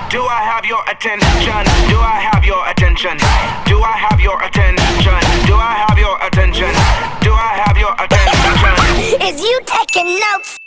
Do I have your attention? Do I have your attention? Do I have your attention? Do I have your attention? Do I have your attention? Is you taking notes?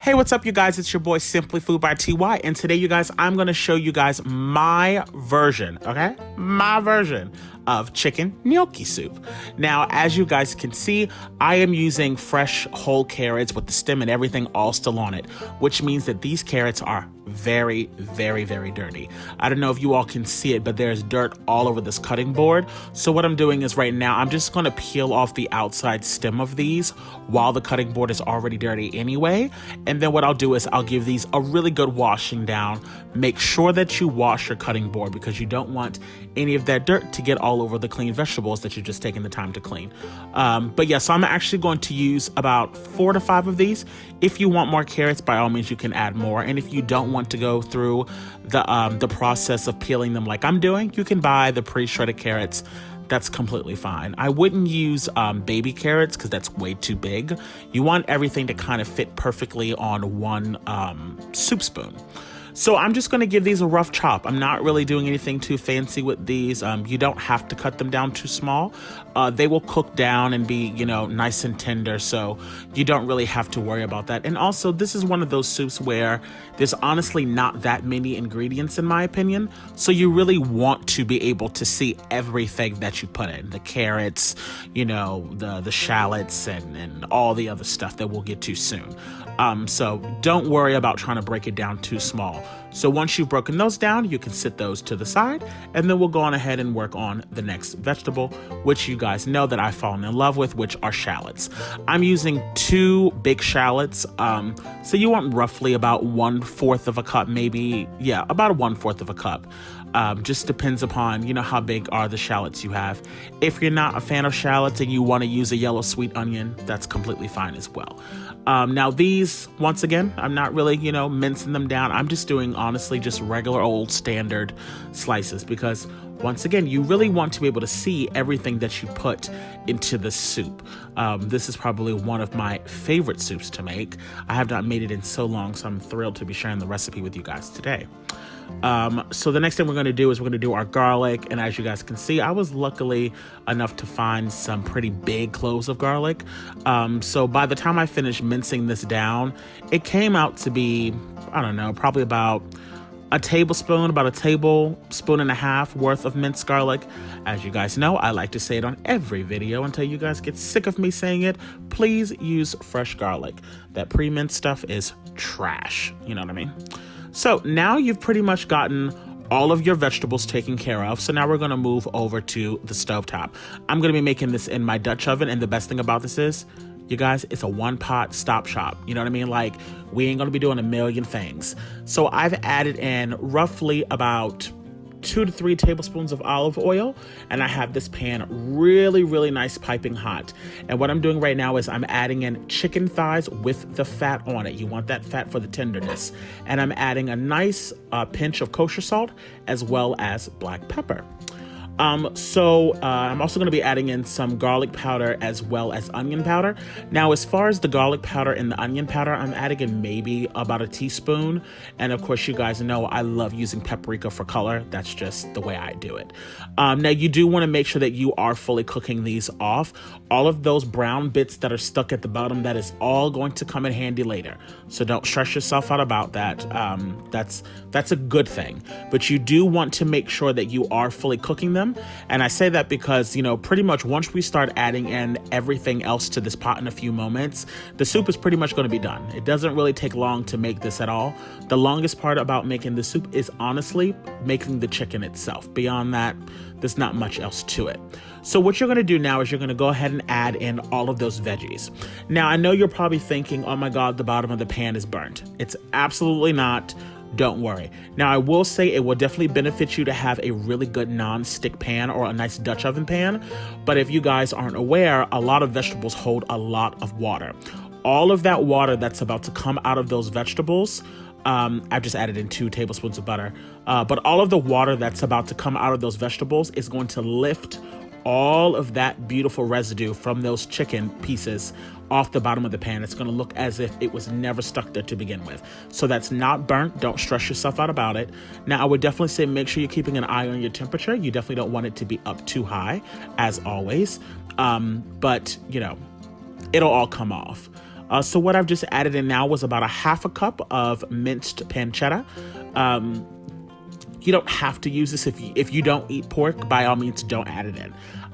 Hey, what's up, you guys? It's your boy SimplyFoodByTy, and today, you guys, I'm going to show you guys my version, okay? My version of chicken gnocchi soup. Now, as you guys can see, I am using fresh whole carrots with the stem and everything all still on it, which means that these carrots are very, very, very dirty. I don't know if you all can see it, but there's dirt all over this cutting board. So what I'm doing is right now, I'm just going to peel off the outside stem of these while the cutting board is already dirty anyway. And then what I'll do is I'll give these a really good washing down. Make sure that you wash your cutting board because you don't want any of that dirt to get all over the clean vegetables that you're just taking the time to clean. But yeah, so I'm actually going to use about 4 to 5 of these. If you want more carrots, by all means, you can add more. And if you don't want to go through the process of peeling them like I'm doing, you can buy the pre-shredded carrots. That's completely fine. I wouldn't use baby carrots because that's way too big. You want everything to kind of fit perfectly on one soup spoon. So I'm just going to give these a rough chop. I'm not really doing anything too fancy with these. You don't have to cut them down too small. They will cook down and be, you know, nice and tender. So you don't really have to worry about that. And also, this is one of those soups where there's honestly not that many ingredients, in my opinion. So you really want to be able to see everything that you put in. The carrots, you know, the shallots and all the other stuff that we'll get to soon. So don't worry about trying to break it down too small. So once you've broken those down, you can sit those to the side, and then we'll go on ahead and work on the next vegetable, which you guys know that I've fallen in love with, which are shallots. I'm using 2 big shallots. So you want roughly about 1/4 of a cup, maybe, yeah, about 1/4 of a cup. Just depends upon, you know, how big are the shallots you have. If you're not a fan of shallots and you want to use a yellow sweet onion, that's completely fine as well. Now these, once again, I'm not really, you know, mincing them down. I'm just doing, honestly, just regular old standard slices because, once again, you really want to be able to see everything that you put into the soup. This is probably one of my favorite soups to make. I have not made it in so long, so I'm thrilled to be sharing the recipe with you guys today. So the next thing we're going to do is we're going to do our garlic. And as you guys can see, I was luckily enough to find some pretty big cloves of garlic. So by the time I finished mincing this down, it came out to be, I don't know, probably about a tablespoon, about a tablespoon and a half worth of minced garlic. As you guys know, I like to say it on every video until you guys get sick of me saying it. Please use fresh garlic. That pre-minced stuff is trash. You know what I mean? So now you've pretty much gotten all of your vegetables taken care of. So now we're going to move over to the stovetop. I'm going to be making this in my Dutch oven. And the best thing about this is, you guys, it's a one-pot stop shop. You know what I mean? Like, we ain't going to be doing a million things. So I've added in roughly about 2 to 3 tablespoons of olive oil, and I have this pan really, really nice piping hot. And what I'm doing right now is I'm adding in chicken thighs with the fat on it. You want that fat for the tenderness. And I'm adding a nice pinch of kosher salt as well as black pepper. I'm also going to be adding in some garlic powder as well as onion powder. Now, as far as the garlic powder and the onion powder, I'm adding in maybe about a teaspoon. And of course, you guys know I love using paprika for color. That's just the way I do it. Now, you do want to make sure that you are fully cooking these off. All of those brown bits that are stuck at the bottom, that is all going to come in handy later. So don't stress yourself out about that. That's a good thing. But you do want to make sure that you are fully cooking them. And I say that because, you know, pretty much once we start adding in everything else to this pot in a few moments, the soup is pretty much going to be done. It doesn't really take long to make this at all. The longest part about making the soup is honestly making the chicken itself. Beyond that, there's not much else to it. So what you're going to do now is you're going to go ahead and add in all of those veggies. Now, I know you're probably thinking, oh my God, the bottom of the pan is burnt. It's absolutely not. Don't worry. Now, I will say it will definitely benefit you to have a really good non-stick pan or a nice Dutch oven pan. But if you guys aren't aware, a lot of vegetables hold a lot of water. All of that water that's about to come out of those vegetables, I've just added in 2 tablespoons of butter. But all of the water that's about to come out of those vegetables is going to lift all of that beautiful residue from those chicken pieces off the bottom of the pan. It's going to look as if it was never stuck there to begin with. So that's not burnt. Don't stress yourself out about it. Now, I would definitely say make sure you're keeping an eye on your temperature. You definitely don't want it to be up too high, as always. But, you know, it'll all come off. So what I've just added in now was about a half a cup of minced pancetta. You don't have to use this if you don't eat pork. By all means, don't add it in.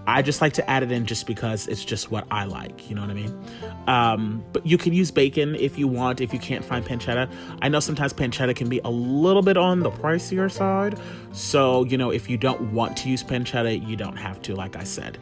I just like to add it in just because it's just what I like. You know what I mean? But you can use bacon if you want, if you can't find pancetta. I know sometimes pancetta can be a little bit on the pricier side. So, you know, if you don't want to use pancetta, you don't have to, like I said.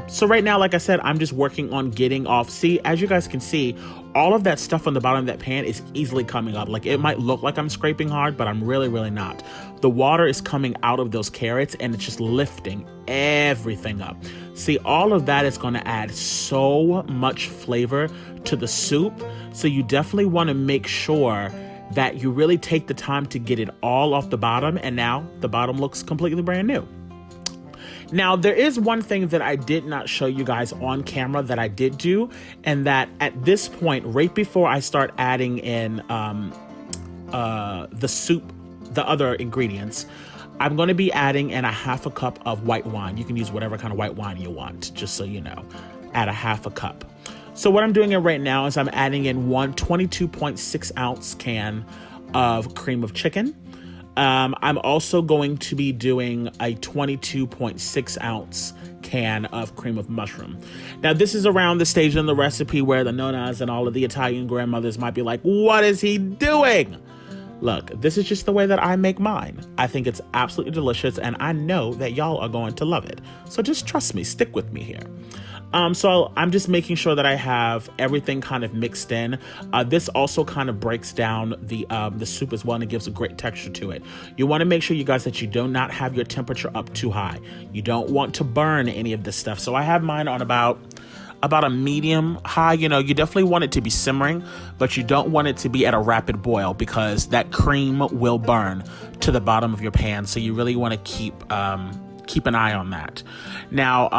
So right now, like I said, I'm just working on getting off. See, as you guys can see, all of that stuff on the bottom of that pan is easily coming up. Like, it might look like I'm scraping hard, but I'm really, really not. The water is coming out of those carrots and it's just lifting everything up. See, all of that is going to add so much flavor to the soup. So you definitely want to make sure that you really take the time to get it all off the bottom. And now the bottom looks completely brand new. Now, there is one thing that I did not show you guys on camera that I did do, and that at this point, right before I start adding in the soup, the other ingredients, I'm going to be adding in a half a cup of white wine. You can use whatever kind of white wine you want, just so you know. Add a half a cup. So what I'm doing right now is I'm adding in one 22.6 ounce can of cream of chicken. I'm also going to be doing a 22.6 ounce can of cream of mushroom. Now, this is around the stage in the recipe where the nonas and all of the Italian grandmothers might be like, what is he doing? Look, this is just the way that I make mine. I think it's absolutely delicious, and I know that y'all are going to love it. So just trust me, stick with me here. So I'm just making sure that I have everything kind of mixed in. This also kind of breaks down the soup as well, and it gives a great texture to it. You want to make sure, you guys, that you do not have your temperature up too high. You don't want to burn any of this stuff. So I have mine on about a medium high. You know, you definitely want it to be simmering, but you don't want it to be at a rapid boil because that cream will burn to the bottom of your pan. So you really want to keep an eye on that. Now,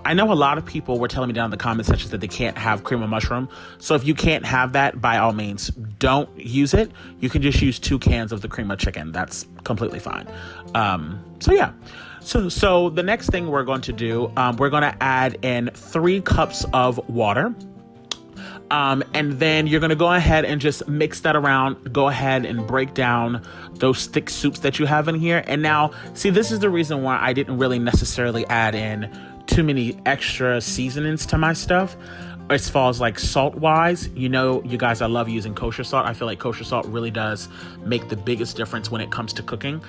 I know a lot of people were telling me down in the comment sections that they can't have cream of mushroom. So if you can't have that, by all means, don't use it. You can just use 2 cans of the cream of chicken. That's completely fine. So yeah. So the next thing we're going to do, we're going to add in 3 cups of water. And then you're going to go ahead and just mix that around. Go ahead and break down those thick soups that you have in here. And now, see, this is the reason why I didn't really necessarily add in too many extra seasonings to my stuff. As far as like salt wise, you know, you guys, I love using kosher salt. I feel like kosher salt really does make the biggest difference when it comes to cooking.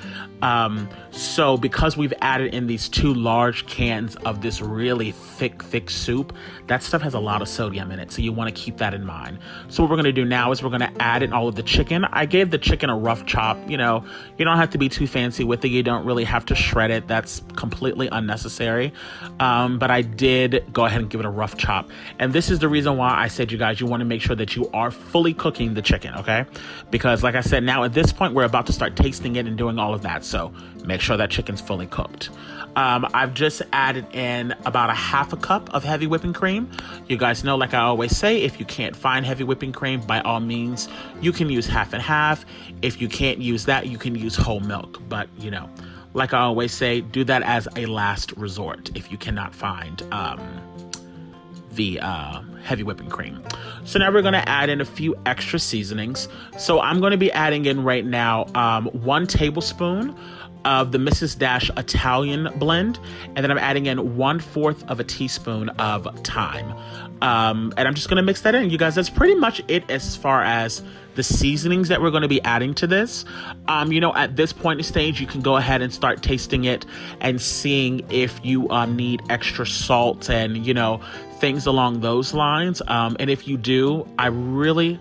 So because we've added in these 2 large cans of this really thick soup, that stuff has a lot of sodium in it. So you want to keep that in mind. So what we're going to do now is we're going to add in all of the chicken. I gave the chicken a rough chop. You know, you don't have to be too fancy with it. You don't really have to shred it. That's completely unnecessary. But I did go ahead and give it a rough chop. And this is the reason why I said, you guys, you want to make sure that you are fully cooking the chicken, okay? Because like I said, now at this point, we're about to start tasting it and doing all of that. So make sure that chicken's fully cooked. I've just added in about a half a cup of heavy whipping cream. You guys know, like I always say, if you can't find heavy whipping cream, by all means, you can use half and half. If you can't use that, you can use whole milk. But, you know, like I always say, do that as a last resort if you cannot find the heavy whipping cream. So now we're going to add in a few extra seasonings. So I'm going to be adding in right now 1 tablespoon of the Mrs. Dash Italian blend, and then I'm adding in 1/4 of a teaspoon of thyme. And I'm just going to mix that in. You guys, that's pretty much it as far as the seasonings that we're going to be adding to this. You know, at this point in stage, you can go ahead and start tasting it and seeing if you need extra salt and, you know, things along those lines. And if you do, I really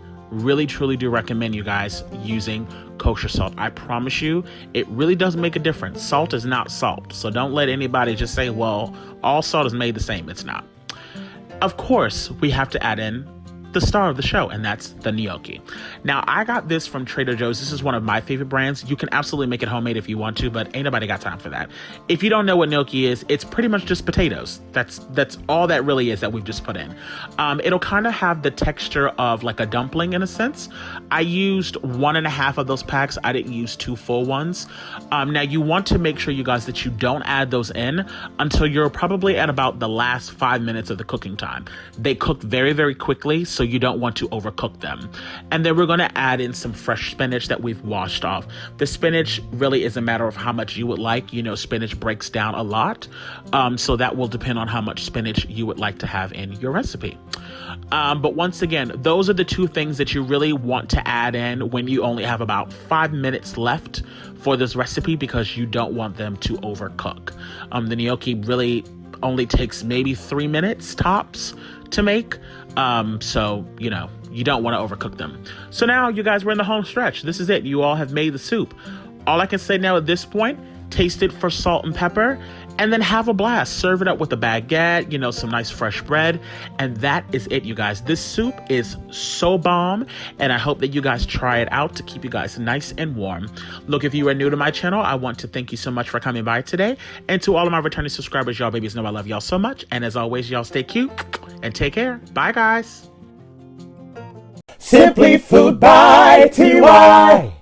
truly do recommend you guys using kosher salt. I promise you, it really does make a difference. Salt is not salt. So don't let anybody just say, well, all salt is made the same. It's not. Of course, we have to add in the star of the show, and that's the gnocchi. Now, I got this from Trader Joe's. This is one of my favorite brands. You can absolutely make it homemade if you want to, but ain't nobody got time for that. If you don't know what gnocchi is, it's pretty much just potatoes. That's all that really is that we've just put in. It'll kind of have the texture of like a dumpling in a sense. I used 1.5 of those packs. I didn't use 2 full ones. Now, you want to make sure, you guys, that you don't add those in until you're probably at about the last 5 minutes of the cooking time. They cook very, very quickly, so you don't want to overcook them. And then we're going to add in some fresh spinach that we've washed off. The spinach really is a matter of how much you would like. You know, spinach breaks down a lot, so that will depend on how much spinach you would like to have in your recipe. But once again, those are the 2 things that you really want to add in when you only have about 5 minutes left for this recipe, because you don't want them to overcook. The gnocchi really only takes maybe 3 minutes tops to make. So, you know, you don't want to overcook them. So now, you guys, we're in the home stretch. This is it. You all have made the soup. All I can say now at this point, taste it for salt and pepper, and then have a blast. Serve it up with a baguette, you know, some nice fresh bread. And that is it, you guys. This soup is so bomb, and I hope that you guys try it out to keep you guys nice and warm. Look, if you are new to my channel, I want to thank you so much for coming by today. And to all of my returning subscribers, y'all babies know I love y'all so much. And as always, y'all stay cute and take care. Bye, guys. Simply Food by TY.